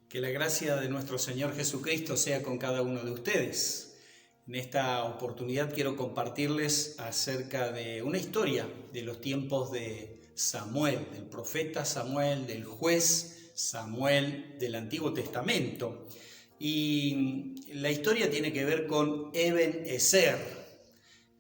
Que la gracia de nuestro Señor Jesucristo sea con cada uno de ustedes. En esta oportunidad quiero compartirles acerca de una historia de los tiempos de Samuel, del profeta Samuel, del juez Samuel del Antiguo Testamento. Y la historia tiene que ver con Eben-Ezer.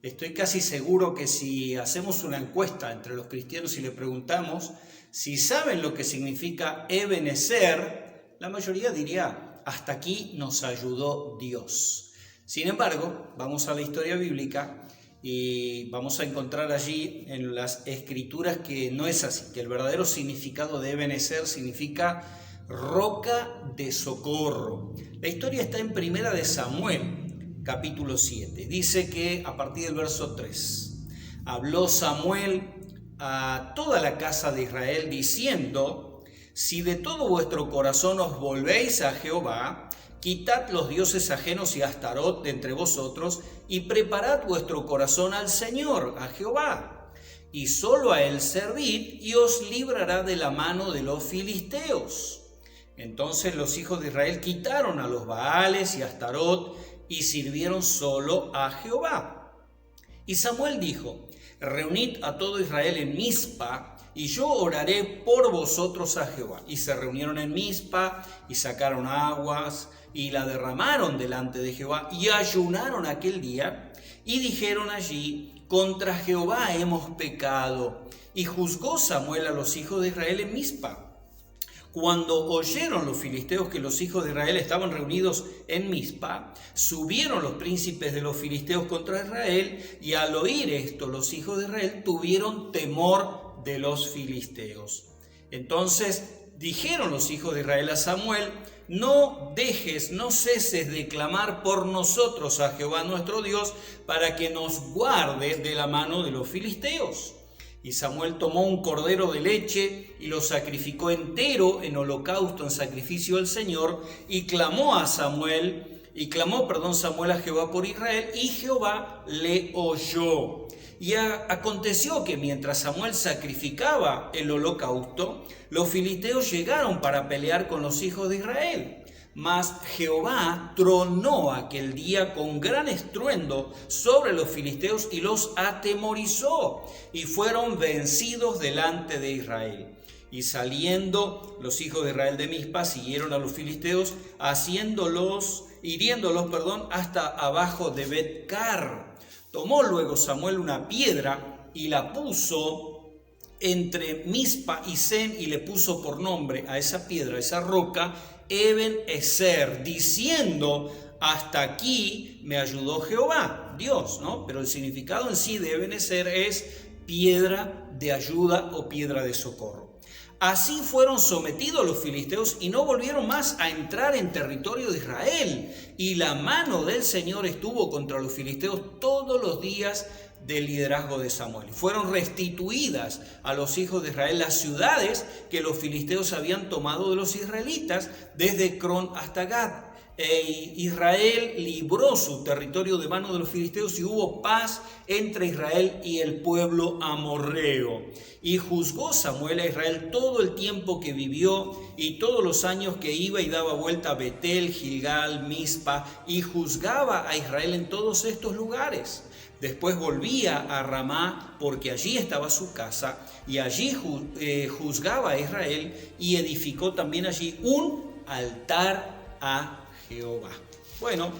Estoy casi seguro que si hacemos una encuesta entre los cristianos y le preguntamos si saben lo que significa Eben-Ezer, la mayoría diría, hasta aquí nos ayudó Dios. Sin embargo, vamos a la historia bíblica y vamos a encontrar allí en las escrituras que no es así, que el verdadero significado de Eben-Ezer significa roca de socorro. La historia está en Primera de Samuel, capítulo 7. Dice que a partir del verso 3, habló Samuel a toda la casa de Israel diciendo: si de todo vuestro corazón os volvéis a Jehová, quitad los dioses ajenos y Astarot de entre vosotros, y preparad vuestro corazón al Señor, a Jehová, y solo a él servid, y os librará de la mano de los filisteos. Entonces los hijos de Israel quitaron a los Baales y a Astarot, y sirvieron solo a Jehová. Y Samuel dijo: reunid a todo Israel en Mizpa, y yo oraré por vosotros a Jehová. Y se reunieron en Mizpa, y sacaron aguas, y la derramaron delante de Jehová, y ayunaron aquel día, y dijeron allí: contra Jehová hemos pecado. Y juzgó Samuel a los hijos de Israel en Mizpa. Cuando oyeron los filisteos que los hijos de Israel estaban reunidos en Mizpa, subieron los príncipes de los filisteos contra Israel, y al oír esto los hijos de Israel tuvieron temor de los filisteos. Entonces dijeron los hijos de Israel a Samuel: no ceses de clamar por nosotros a Jehová nuestro Dios, para que nos guarde de la mano de los filisteos. Y Samuel tomó un cordero de leche y lo sacrificó entero en holocausto, en sacrificio al Señor, y clamó Samuel a Jehová por Israel, y Jehová le oyó. Y aconteció que mientras Samuel sacrificaba el holocausto, los filisteos llegaron para pelear con los hijos de Israel. Mas Jehová tronó aquel día con gran estruendo sobre los filisteos y los atemorizó, y fueron vencidos delante de Israel. Y saliendo los hijos de Israel de Mizpa, siguieron a los filisteos, hiriéndolos, hasta abajo de Bet-car. Tomó luego Samuel una piedra y la puso entre Mizpa y Sen, y le puso por nombre a esa piedra, a esa roca, Eben-Ezer, diciendo: hasta aquí me ayudó Jehová, Dios, ¿no? Pero el significado en sí de Eben-Ezer es piedra de ayuda o piedra de socorro. Así fueron sometidos los filisteos y no volvieron más a entrar en territorio de Israel. Y la mano del Señor estuvo contra los filisteos todos los días del liderazgo de Samuel. Fueron restituidas a los hijos de Israel las ciudades que los filisteos habían tomado de los israelitas, desde Cron hasta Gad. Israel libró su territorio de mano de los filisteos, y hubo paz entre Israel y el pueblo amorreo. Y juzgó Samuel a Israel todo el tiempo que vivió, y todos los años que iba y daba vuelta a Betel, Gilgal, Mizpa, y juzgaba a Israel en todos estos lugares. Después volvía a Ramá, porque allí estaba su casa, y allí juzgaba a Israel, y edificó también allí un altar a Jehová. Bueno,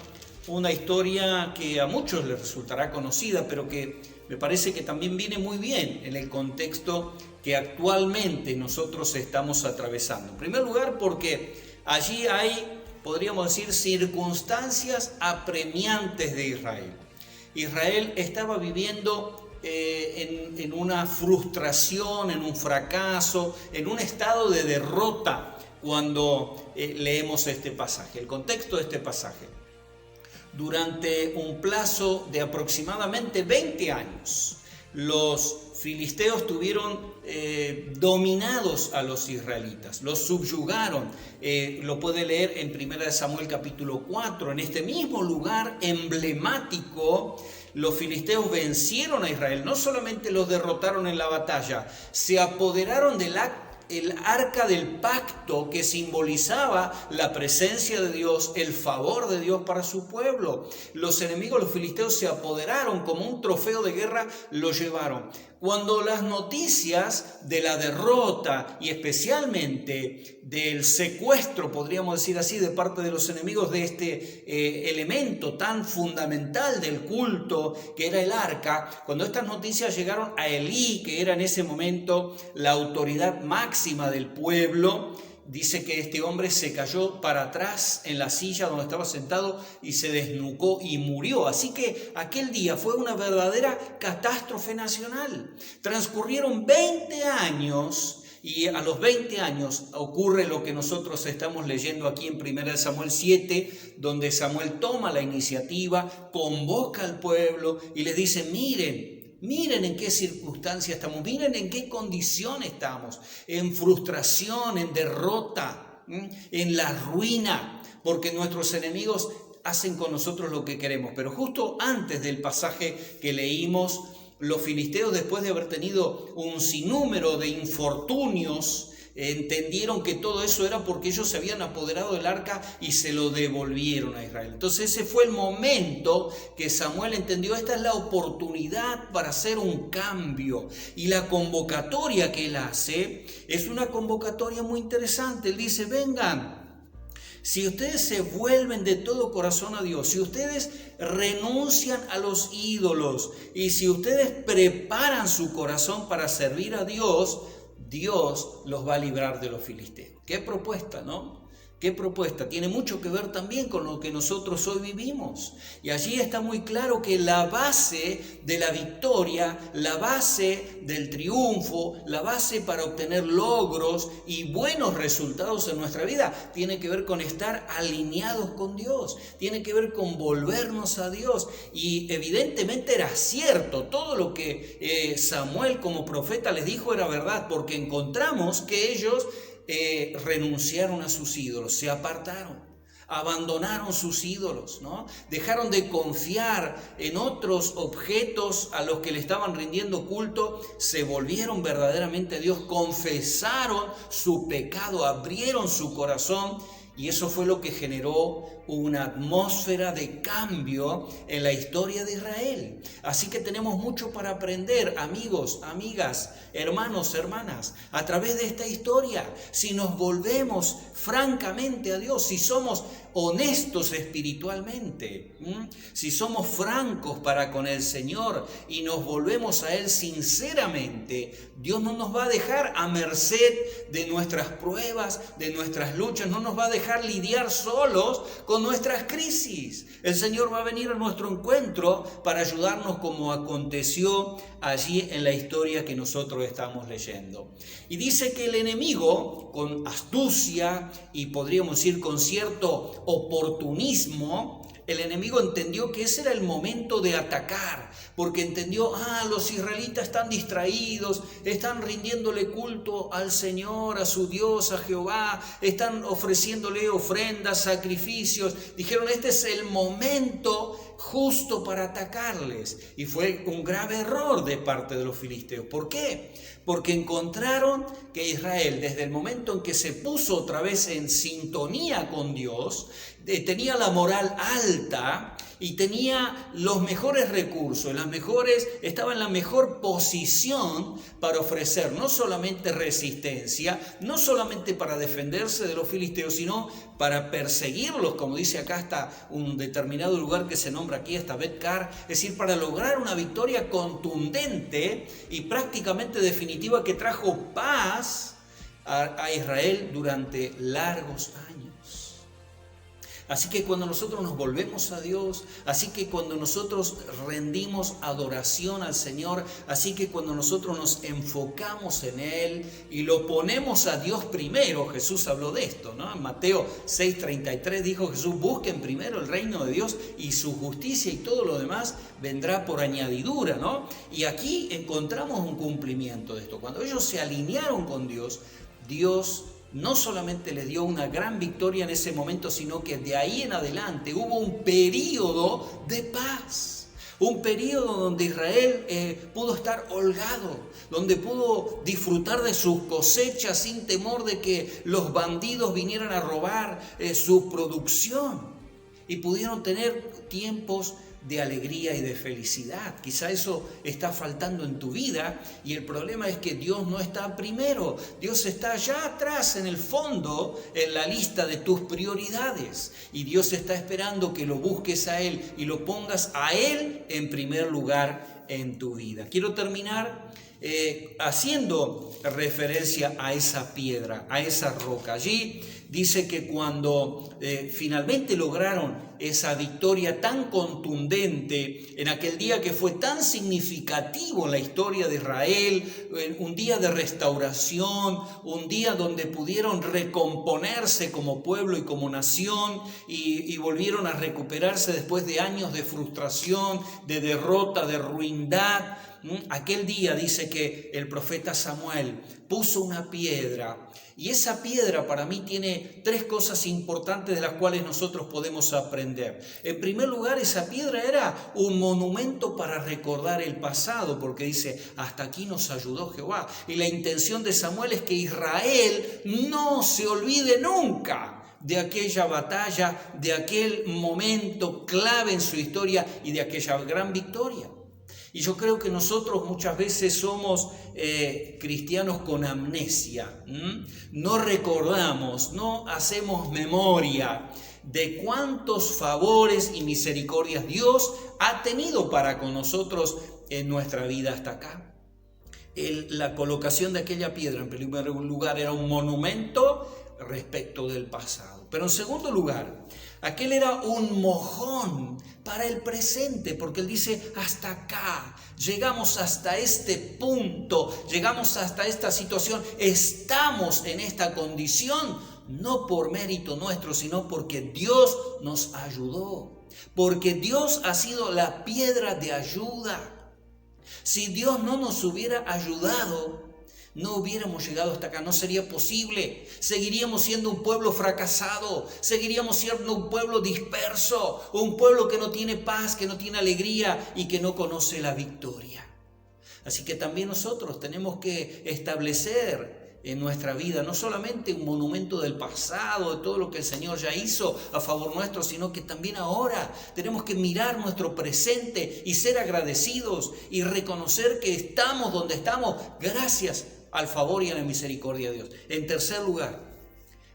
una historia que a muchos les resultará conocida, pero que me parece que también viene muy bien en el contexto que actualmente nosotros estamos atravesando. En primer lugar, porque allí hay, podríamos decir, circunstancias apremiantes de Israel. Israel estaba viviendo en una frustración, en un fracaso, en un estado de derrota cuando leemos este pasaje. El contexto de este pasaje: durante un plazo de aproximadamente 20 años, los filisteos tuvieron dominados a los israelitas, los subyugaron. Lo puede leer en 1 Samuel capítulo 4. En este mismo lugar emblemático, los filisteos vencieron a Israel. No solamente los derrotaron en la batalla, se apoderaron de la el arca del pacto que simbolizaba la presencia de Dios, el favor de Dios para su pueblo. Los enemigos, los filisteos, se apoderaron como un trofeo de guerra, lo llevaron. Cuando las noticias de la derrota y especialmente del secuestro, podríamos decir así, de parte de los enemigos de este elemento tan fundamental del culto que era el arca, cuando estas noticias llegaron a Elí, que era en ese momento la autoridad máxima del pueblo, dice que este hombre se cayó para atrás en la silla donde estaba sentado y se desnucó y murió. Así que aquel día fue una verdadera catástrofe nacional. Transcurrieron 20 años y a los 20 años ocurre lo que nosotros estamos leyendo aquí en 1 Samuel 7, donde Samuel toma la iniciativa, convoca al pueblo y les dice: miren en qué circunstancia estamos, miren en qué condición estamos, en frustración, en derrota, en la ruina, porque nuestros enemigos hacen con nosotros lo que queremos. Pero justo antes del pasaje que leímos, los filisteos, después de haber tenido un sinnúmero de infortunios, entendieron que todo eso era porque ellos se habían apoderado del arca y se lo devolvieron a Israel. Entonces ese fue el momento que Samuel entendió: esta es la oportunidad para hacer un cambio. Y la convocatoria que él hace es una convocatoria muy interesante. Él dice: vengan, si ustedes se vuelven de todo corazón a Dios, si ustedes renuncian a los ídolos y si ustedes preparan su corazón para servir a Dios, Dios los va a librar de los filisteos. Qué propuesta, ¿no? Qué propuesta. Tiene mucho que ver también con lo que nosotros hoy vivimos. Y allí está muy claro que la base de la victoria, la base del triunfo, la base para obtener logros y buenos resultados en nuestra vida tiene que ver con estar alineados con Dios, tiene que ver con volvernos a Dios. Y evidentemente era cierto, todo lo que Samuel como profeta les dijo era verdad, porque encontramos que ellos renunciaron a sus ídolos, se apartaron, abandonaron sus ídolos, ¿no? Dejaron de confiar en otros objetos a los que le estaban rindiendo culto, se volvieron verdaderamente a Dios, confesaron su pecado, abrieron su corazón, y eso fue lo que generó una atmósfera de cambio en la historia de Israel. Así que tenemos mucho para aprender, amigos, amigas, hermanos, hermanas, a través de esta historia. Si nos volvemos francamente a Dios, si somos honestos espiritualmente, si somos francos para con el Señor y nos volvemos a Él sinceramente, Dios no nos va a dejar a merced de nuestras pruebas, de nuestras luchas, no nos va a dejar lidiar solos con nuestras crisis. El Señor va a venir a nuestro encuentro para ayudarnos, como aconteció allí en la historia que nosotros estamos leyendo. Y dice que el enemigo, con astucia y podríamos decir con cierto oportunismo, el enemigo entendió que ese era el momento de atacar, porque entendió: los israelitas están distraídos, están rindiéndole culto al Señor, a su Dios, a Jehová, están ofreciéndole ofrendas, sacrificios. Dijeron: este es el momento justo para atacarles. Y fue un grave error de parte de los filisteos. ¿Por qué? Porque encontraron que Israel, desde el momento en que se puso otra vez en sintonía con Dios, tenía la moral alta y tenía los mejores recursos, estaba en la mejor posición para ofrecer no solamente resistencia, no solamente para defenderse de los filisteos, sino para perseguirlos, como dice acá, hasta un determinado lugar que se nombra aquí, hasta Bet-car, es decir, para lograr una victoria contundente y prácticamente definitiva que trajo paz a Israel durante largos años. Así que cuando nosotros nos volvemos a Dios, así que cuando nosotros rendimos adoración al Señor, así que cuando nosotros nos enfocamos en Él y lo ponemos a Dios primero, Jesús habló de esto, ¿no? En Mateo 6:33 dijo Jesús: busquen primero el reino de Dios y su justicia, y todo lo demás vendrá por añadidura, ¿no? Y aquí encontramos un cumplimiento de esto. Cuando ellos se alinearon con Dios, Dios no solamente les dio una gran victoria en ese momento, sino que de ahí en adelante hubo un periodo de paz. Un periodo donde Israel pudo estar holgado, donde pudo disfrutar de sus cosechas sin temor de que los bandidos vinieran a robar su producción. Y pudieron tener tiempos de alegría y de felicidad. Quizá eso está faltando en tu vida y el problema es que Dios no está primero. Dios está allá atrás, en el fondo, en la lista de tus prioridades. Y Dios está esperando que lo busques a Él y lo pongas a Él en primer lugar en tu vida. Quiero terminar haciendo referencia a esa piedra, a esa roca. Allí dice que cuando finalmente lograron esa victoria tan contundente en aquel día que fue tan significativo en la historia de Israel, un día de restauración, un día donde pudieron recomponerse como pueblo y como nación y volvieron a recuperarse después de años de frustración, de derrota, de ruindad. Aquel día dice que el profeta Samuel puso una piedra y esa piedra para mí tiene tres cosas importantes de las cuales nosotros podemos aprender. En primer lugar, esa piedra era un monumento para recordar el pasado, porque dice, hasta aquí nos ayudó Jehová. Y la intención de Samuel es que Israel no se olvide nunca de aquella batalla, de aquel momento clave en su historia y de aquella gran victoria. Y yo creo que nosotros muchas veces somos cristianos con amnesia. No recordamos, no hacemos memoria de cuántos favores y misericordias Dios ha tenido para con nosotros en nuestra vida hasta acá. La colocación de aquella piedra, en primer lugar, era un monumento respecto del pasado. Pero en segundo lugar, aquel era un mojón para el presente, porque él dice, hasta acá, llegamos hasta este punto, llegamos hasta esta situación, estamos en esta condición, no por mérito nuestro, sino porque Dios nos ayudó, porque Dios ha sido la piedra de ayuda. Si Dios no nos hubiera ayudado, no hubiéramos llegado hasta acá, no sería posible. Seguiríamos siendo un pueblo fracasado, seguiríamos siendo un pueblo disperso, un pueblo que no tiene paz, que no tiene alegría y que no conoce la victoria. Así que también nosotros tenemos que establecer en nuestra vida no solamente un monumento del pasado, de todo lo que el Señor ya hizo a favor nuestro, sino que también ahora tenemos que mirar nuestro presente y ser agradecidos y reconocer que estamos donde estamos gracias al favor y a la misericordia de Dios. En tercer lugar,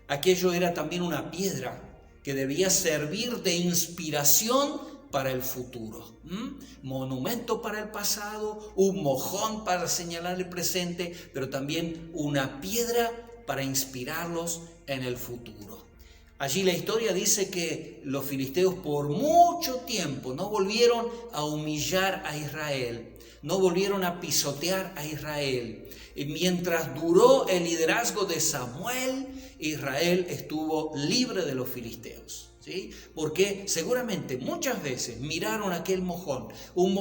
aquello era también una piedra que debía servir de inspiración para el futuro. Monumento para el pasado, un mojón para señalar el presente, pero también una piedra para inspirarlos en el futuro. Allí la historia dice que los filisteos por mucho tiempo no volvieron a humillar a Israel, no volvieron a pisotear a Israel. Y mientras duró el liderazgo de Samuel, Israel estuvo libre de los filisteos. ¿Sí? Porque seguramente muchas veces miraron aquel mojón, un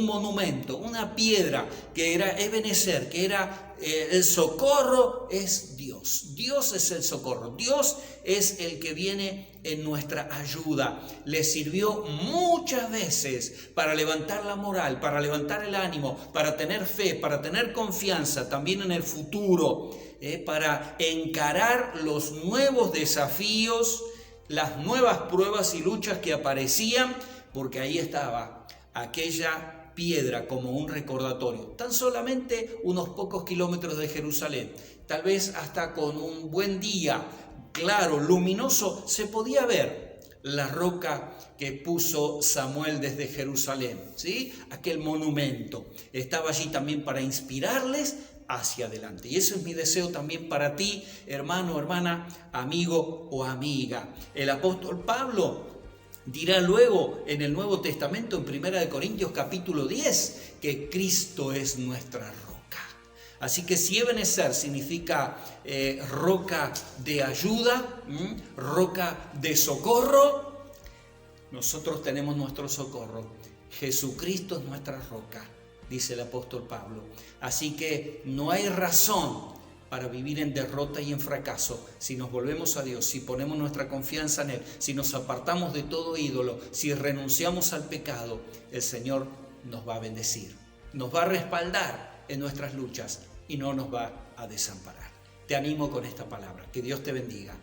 monumento, una piedra que era Ebenezer, que era el socorro, es Dios. Dios es el socorro, Dios es el que viene en nuestra ayuda. Le sirvió muchas veces para levantar la moral, para levantar el ánimo, para tener fe, para tener confianza también en el futuro, para encarar los nuevos desafíos, las nuevas pruebas y luchas que aparecían, porque ahí estaba aquella piedra como un recordatorio, tan solamente unos pocos kilómetros de Jerusalén, tal vez hasta con un buen día claro, luminoso, se podía ver la roca que puso Samuel desde Jerusalén, ¿sí? Aquel monumento estaba allí también para inspirarles hacia adelante. Y eso es mi deseo también para ti, hermano, hermana, amigo o amiga. El apóstol Pablo dirá luego en el Nuevo Testamento, en 1 Corintios capítulo 10, que Cristo es nuestra roca. Así que si Ebenezer significa roca de ayuda, roca de socorro, nosotros tenemos nuestro socorro. Jesucristo es nuestra roca, dice el apóstol Pablo. Así que no hay razón para vivir en derrota y en fracaso. Si nos volvemos a Dios, si ponemos nuestra confianza en Él, si nos apartamos de todo ídolo, si renunciamos al pecado, el Señor nos va a bendecir, nos va a respaldar en nuestras luchas y no nos va a desamparar. Te animo con esta palabra. Que Dios te bendiga.